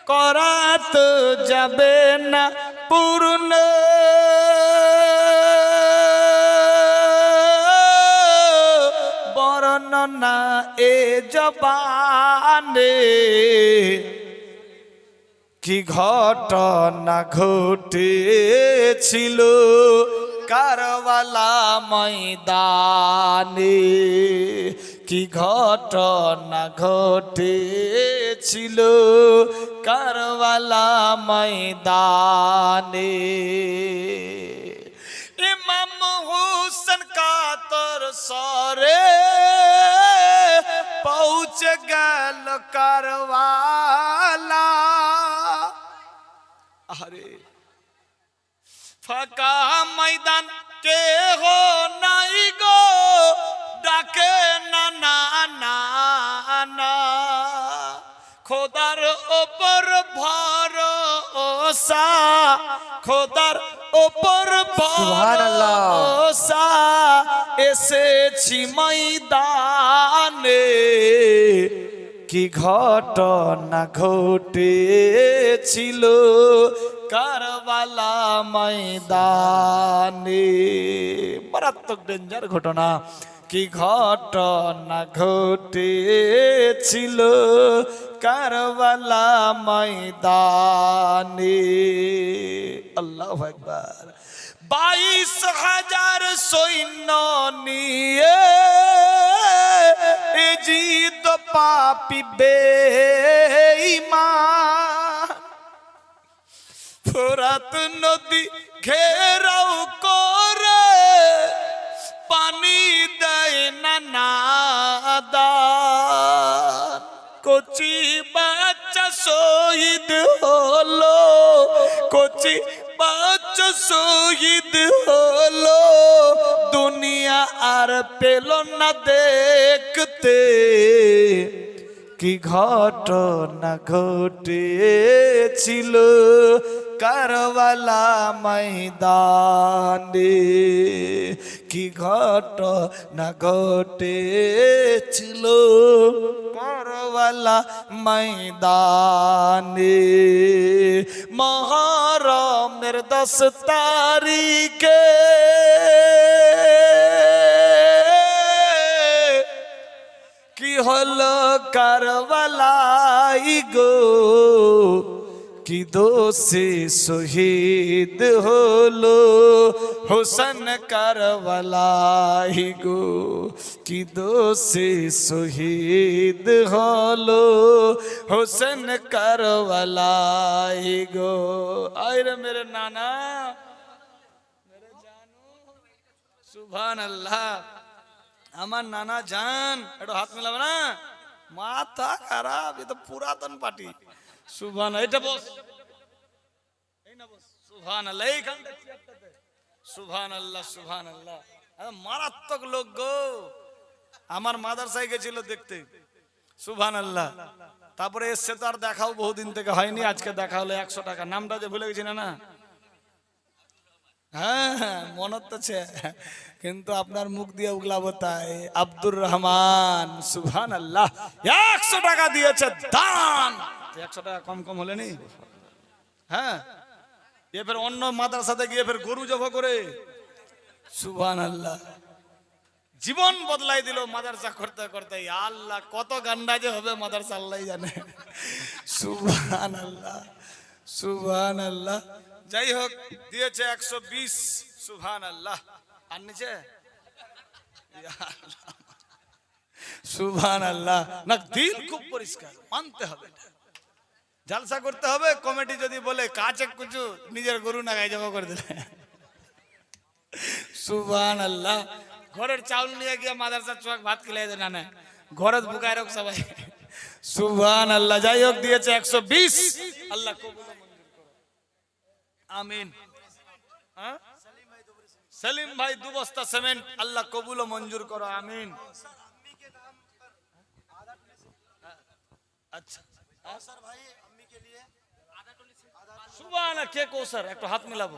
করা তো যাবে না পূর্ণ বর্ণনা এ জবানে কি ঘটনা ঘটেছিল কারবালা ময়দানে কি ঘটনা ঘটেছিল কারবালা ময়দানে ইমাম হুসেন কাতর সরে পৌঁছ গেল কারবালা আরে ফাঁকা ময়দান কে হো নাই গো ডাকে না না না না খোদার ওপর ভরসা খোদার ওপর ভরসা এসেছি ময়দানে কি ঘটনা ঘটেছিল কারবালা ময়দানে মারাত্মক ডেঞ্জার ঘটনা কি ঘটনা ঘটেছিল কারবালা ময়দানে আল্লাহু আকবার 22,000 সৈন্য নিয়ে এজিদ পাপী বেঈমান ফোরাত নদী ঘেরাও করে পানি দেয় না নাদান কচি বাচ্চা শহীদ হলো কচি বাচ্চা শহীদ হলো দুনিয়া আর পেল না দেখতে কি ঘটনা ঘটেছিল কারবালা ময়দানে কি ঘটনা ঘটেছিল কারবালা ময়দানে মুহররমের 10 তারিখে কি হলো কারবালাই গো কি দোষে শহীদ হলো হোসেন কারবালাই গো কি দোষে শহীদ হলো হোসেন কারবালাই গো আরে মেরে নানা মেরে জানো সুবহানাল্লাহ আমার নানা জান একটু হাত মেলাবে না মাথা খারাপ এ তো পুরাতন পার্টি সুবহান এটা বস এই না বস সুবহানাল্লাহ এইখানটা চেয়ারটাতে সুবহানাল্লাহ সুবহানাল্লাহ মারাত্মক লোক গো আমার মাদ্রাসায় গেছিল দেখতে সুবহানাল্লাহ তারপরে এসছে তো আর দেখাও বহুদিন থেকে হয়নি আজকে দেখা হলো 100 টাকা নামটা যে ভুলে গেছি না হ্যাঁ মনে তো কিন্তু আপনার মুখ দিয়ে উগলাবো তাই আব্দুর রহমান সুবহানাল্লাহ 100 টাকা দিয়েছে দান 100 টাকা কম কম হলে নি হ্যাঁ এ ফের অন্য মাদ্রাসাতে গিয়ে ফের গরু জবাই করে সুবহানাল্লাহ জীবন বদলাই দিল মাদ্রাসা করতে করতে আল্লাহ কত গান্ডা যে হবে মাদ্রাসা আল্লাহই জানে সুবহানাল্লাহ সুবহানাল্লাহ যাই হোক দিয়েছে 120 সুবহানাল্লাহ আর নিচে সুবহানাল্লাহ না দিল খুব পরিষ্কার মানতে হবে জলসা করতে হবে কমিটি যদি বলে কাছে কিছু নিজের গরু না গায়ে জমা করে দিলে সুবহানাল্লাহ ঘরের চাউল নিয়ে গিয়ে মাদ্রাসার চোখ ভাত খেলাই দেয় না ঘরে বুকায় রাখ সবাই সুবহানাল্লাহ যাই হোক দিয়েছে 120 আল্লাহ কবুল আমিন সেলিম ভাই 2 বস্তা সিমেন্ট আল্লাহ কবুল ও মঞ্জুর করো আমিন अच्छा कौसर भाई अम्मी के लिए सुभान কে কৌসর একটু হাত মিলাবো